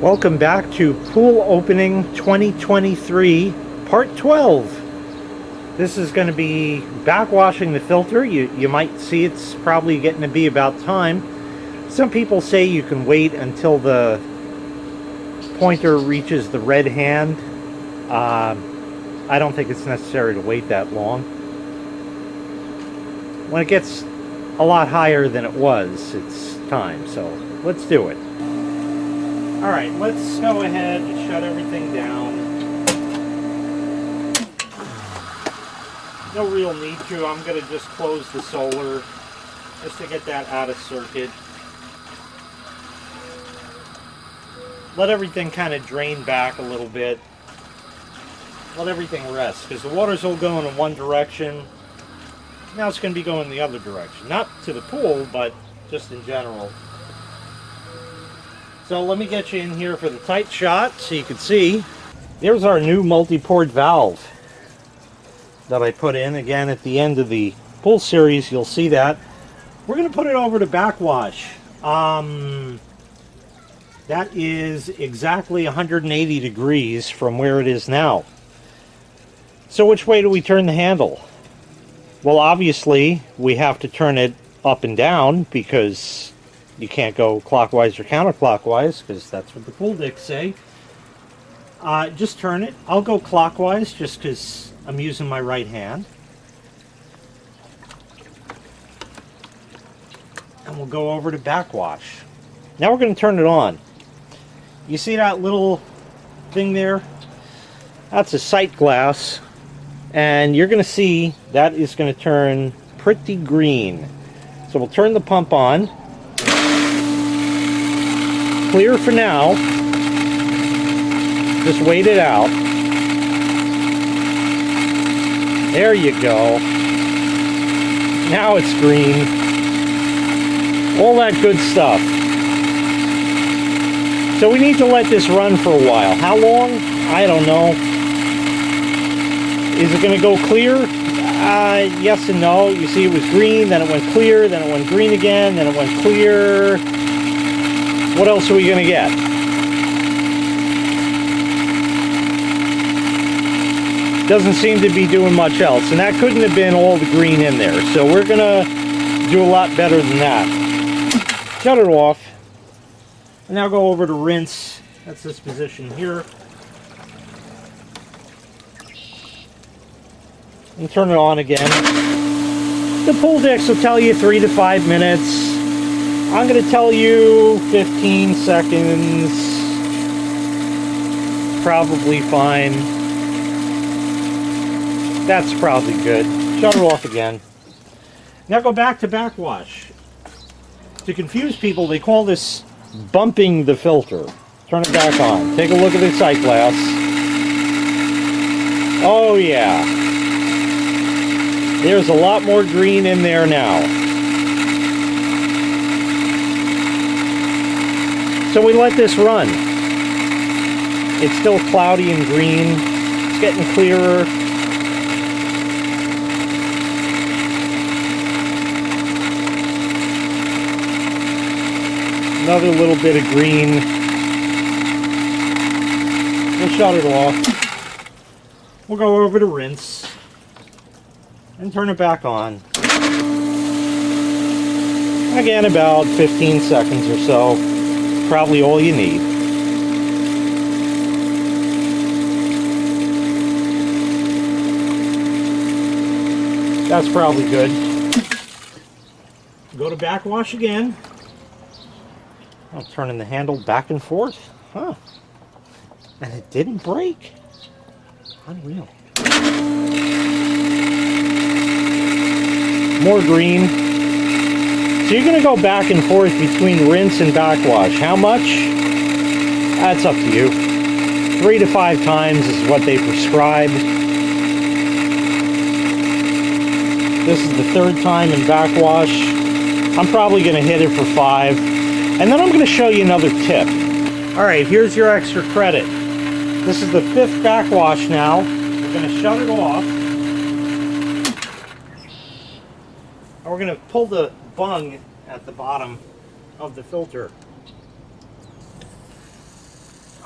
Welcome back to Pool Opening 2023 Part 12. This is going to be backwashing the filter. You might see it's probably getting to be about time. Some people say you can wait until the pointer reaches the red hand. I don't think it's necessary to wait that long. When it gets a lot higher than it was, it's time. So let's do it. Alright, let's go ahead and shut everything down. No real need to. I'm going to just close the solar just to get that out of circuit. Let everything kind of drain back a little bit. Let everything rest, because the water's all going in one direction. Now it's going to be going the other direction. Not to the pool, but just in general. So let me get you in here for the tight shot so you can see. There's our new multi-port valve that I put in. Again, at the end of the pool series, you'll see that. We're going to put it over to backwash. That is exactly 180 degrees from where it is now. So which way do we turn the handle? Well, obviously, we have to turn it up and down because you can't go clockwise or counterclockwise, because that's what the pool dicks say. Just turn it. I'll go clockwise just because I'm using my right hand. And we'll go over to backwash. Now we're going to turn it on. You see that little thing there? That's a sight glass. And you're going to see that is going to turn pretty green. So we'll turn the pump on. Clear for now. Just wait it out. There you go. Now it's green. All that good stuff. So we need to let this run for a while. How long? I don't know. Is it going to go clear? Yes and no. You see it was green, then it went clear, then it went green again, then it went clear. What else are we going to get? Doesn't seem to be doing much else. And that couldn't have been all the green in there. So we're going to do a lot better than that. Shut it off. And now go over to rinse. That's this position here. And turn it on again. The pool decks will tell you 3 to 5 minutes. I'm going to tell you 15 seconds. Probably fine. That's probably good. Shut it off again. Now go back to backwash. To confuse people, they call this bumping the filter. Turn it back on. Take a look at the sight glass. Oh yeah. There's a lot more green in there now. So we let this run. It's still cloudy and green. It's getting clearer. Another little bit of green. We'll shut it off. We'll go over to rinse and turn it back on. Again, about 15 seconds or so. Probably all you need. That's probably good. Go to backwash again. I'm turning the handle back and forth. Huh. And it didn't break. Unreal. More green. So you're going to go back and forth between rinse and backwash. How much? That's up to you. 3 to 5 times is what they prescribe. This is the 3rd time in backwash. I'm probably going to hit it for 5. And then I'm going to show you another tip. Alright, here's your extra credit. This is the 5th backwash now. We're going to shut it off. And we're going to pull the bung at the bottom of the filter.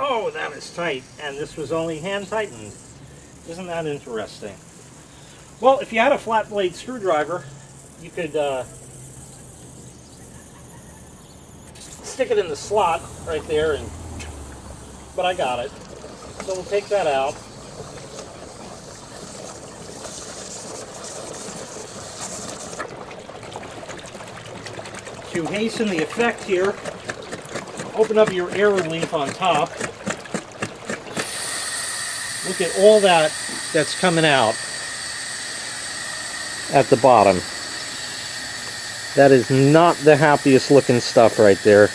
Oh, that is tight, and this was only hand tightened. Isn't that interesting? Well, if you had a flat blade screwdriver, you could stick it in the slot right there, but I got it. So we'll take that out. To hasten the effect here, open up your air relief on top. Look at all that's coming out at the bottom. That is not the happiest looking stuff right there.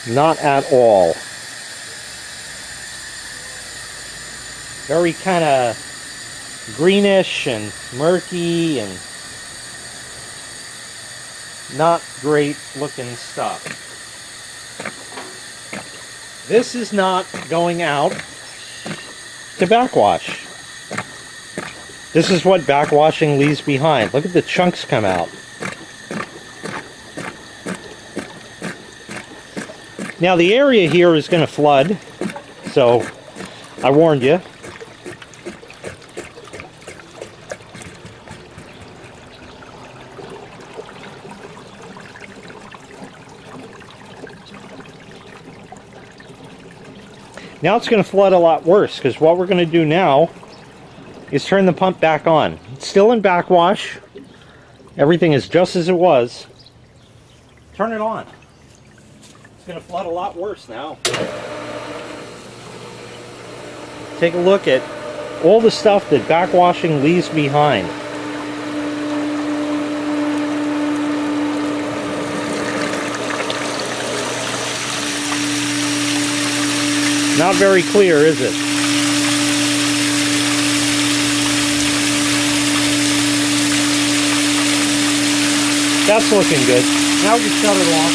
Not at all. Very kind of greenish and murky and not great looking stuff. This is not going out to backwash. This is what backwashing leaves behind. Look at the chunks come out. Now the area here is going to flood, so I warned you. Now it's going to flood a lot worse, because what we're going to do now is turn the pump back on. It's still in backwash. Everything is just as it was. Turn it on. It's going to flood a lot worse now. Take a look at all the stuff that backwashing leaves behind. Not very clear, is it? That's looking good. Now we can shut it off.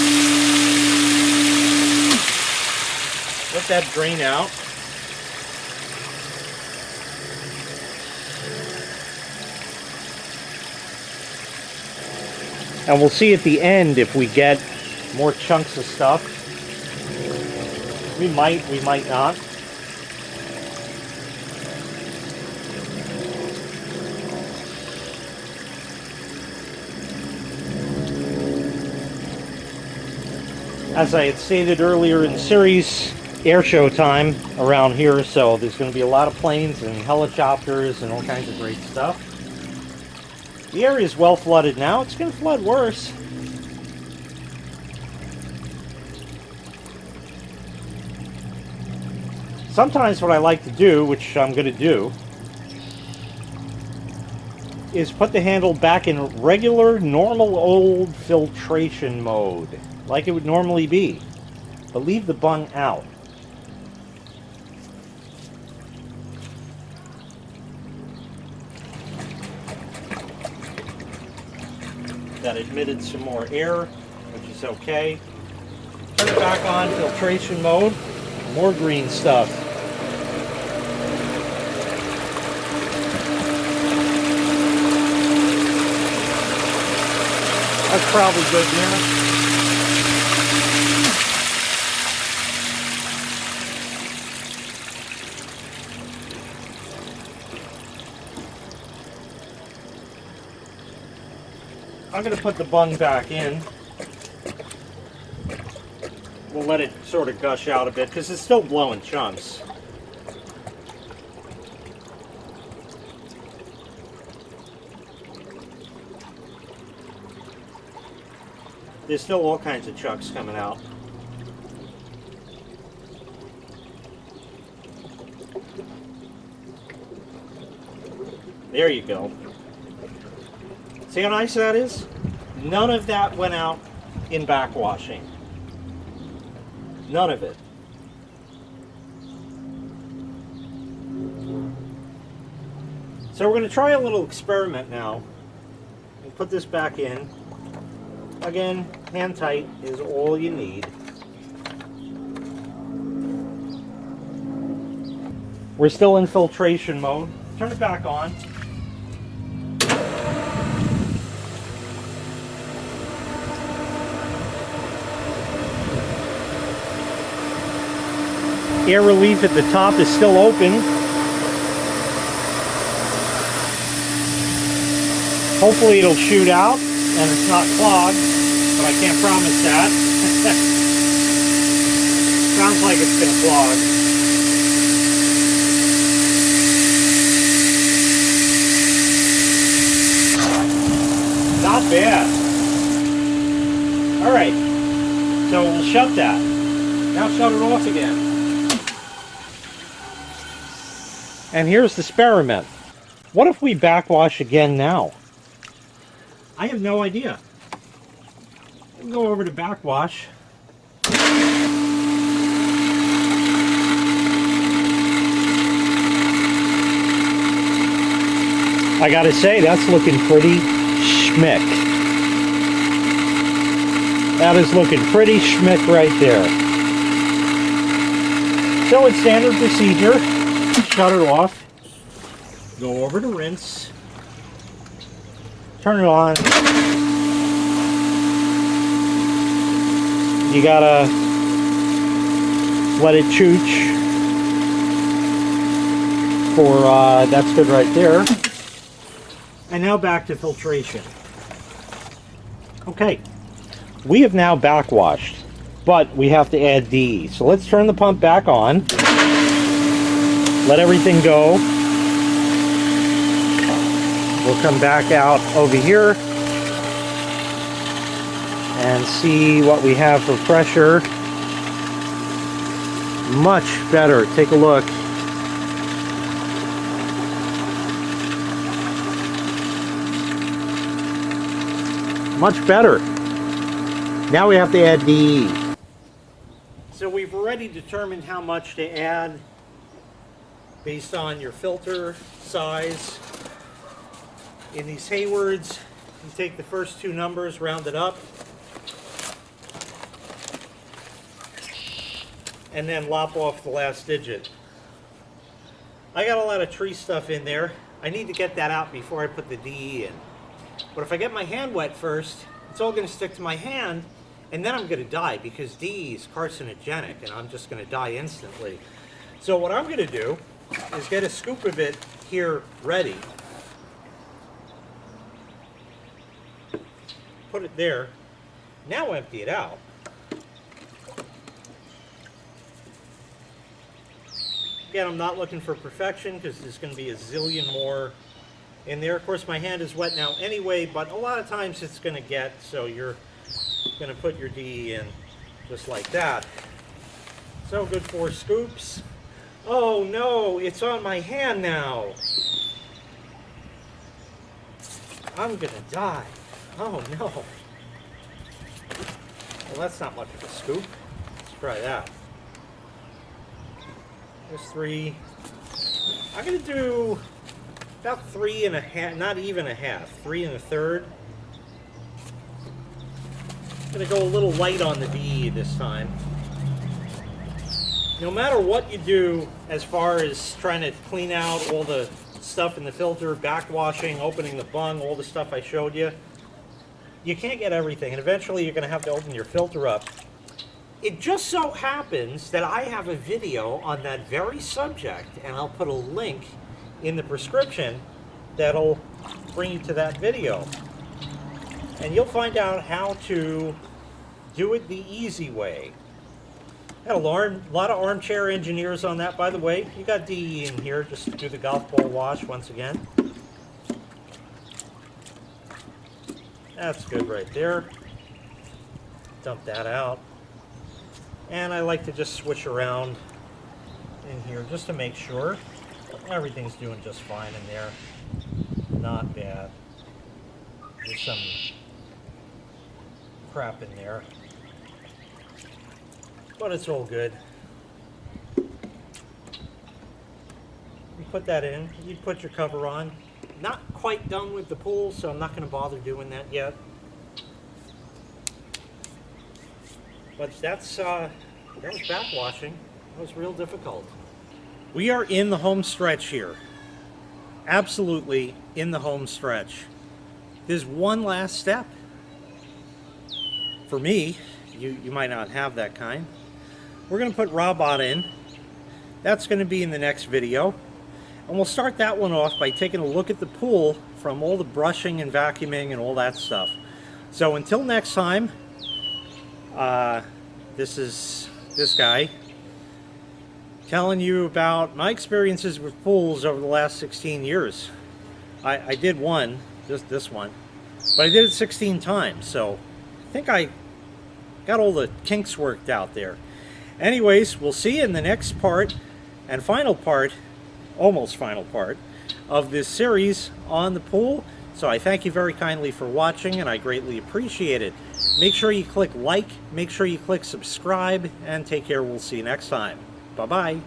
Let that drain out. And we'll see at the end if we get more chunks of stuff. We might not. As I had stated earlier in the series, air show time around here, so there's going to be a lot of planes and helicopters and all kinds of great stuff. The area is well flooded now. It's going to flood worse. Sometimes what I like to do, which I'm going to do, is put the handle back in regular, normal old filtration mode, like it would normally be, but leave the bung out. That admitted some more air, which is okay. Turn it back on filtration mode. More green stuff. That's probably good now. I'm going to put the bung back in. We'll let it sort of gush out a bit because it's still blowing chunks. There's still all kinds of chunks coming out. There you go. See how nice that is? None of that went out in backwashing. None of it. So we're going to try a little experiment now. We'll put this back in. Again, hand tight is all you need. We're still in filtration mode. Turn it back on. Air relief at the top is still open. Hopefully it'll shoot out and it's not clogged, but I can't promise that. Sounds like it's going to clog. Not bad. All right, so we'll shut that. Now shut it off again. And here's the experiment. What if we backwash again now? I have no idea. We'll go over to Backwash. I gotta say, that's looking pretty schmick. That is looking pretty schmick right there. So it's standard procedure. Shut it off. Go over to rinse. Turn it on. You gotta let it chooch for, that's good right there. And now back to filtration. Okay, we have now backwashed, but we have to add DE. So let's turn the pump back on. Let everything go. We'll come back out over here and see what we have for pressure. Much better. Take a look. Much better. Now we have to add DE. So we've already determined how much to add based on your filter size. In these Haywards, you take the first two numbers, round it up, and then lop off the last digit. I got a lot of tree stuff in there. I need to get that out before I put the DE in. But if I get my hand wet first, it's all going to stick to my hand, and then I'm going to die because DE is carcinogenic, and I'm just going to die instantly. So what I'm going to do is get a scoop of it here ready. Put it there. Now empty it out. Again, I'm not looking for perfection because there's going to be a zillion more in there. Of course, my hand is wet now anyway, but a lot of times it's going to get, so you're going to put your DE in just like that. So good 4 scoops. Oh no, it's on my hand now. I'm going to die. Oh no. Well, that's not much of a scoop. Let's try that. There's 3. I'm going to do about 3 1/2, not even a half, 3 1/3. I'm going to go a little light on the DE this time. No matter what you do as far as trying to clean out all the stuff in the filter, backwashing, opening the bung, all the stuff I showed you, you can't get everything, and eventually you're going to have to open your filter up. It just so happens that I have a video on that very subject, and I'll put a link in the prescription that'll bring you to that video. And you'll find out how to do it the easy way. Had a lot of armchair engineers on that, by the way. You got DE in here, just do the golf ball wash once again. That's good right there. Dump that out. And I like to just switch around in here just to make sure everything's doing just fine in there. Not bad. There's some crap in there, but it's all good. You put that in, you put your cover on. Not quite done with the pool, so I'm not going to bother doing that yet. But that was backwashing. That was real difficult. We are in the home stretch here. Absolutely in the home stretch. There's one last step. For me, you might not have that kind. We're going to put Robot in, That's going to be in the next video. And we'll start that one off by taking a look at the pool from all the brushing and vacuuming and all that stuff. So until next time, this is this guy telling you about my experiences with pools over the last 16 years. I did one, just this one, but I did it 16 times, so I think I got all the kinks worked out there. Anyways, we'll see you in the next part and final part, almost final part, of this series on the pool. So I thank you very kindly for watching, and I greatly appreciate it. Make sure you click like, make sure you click subscribe, and take care. We'll see you next time. Bye-bye.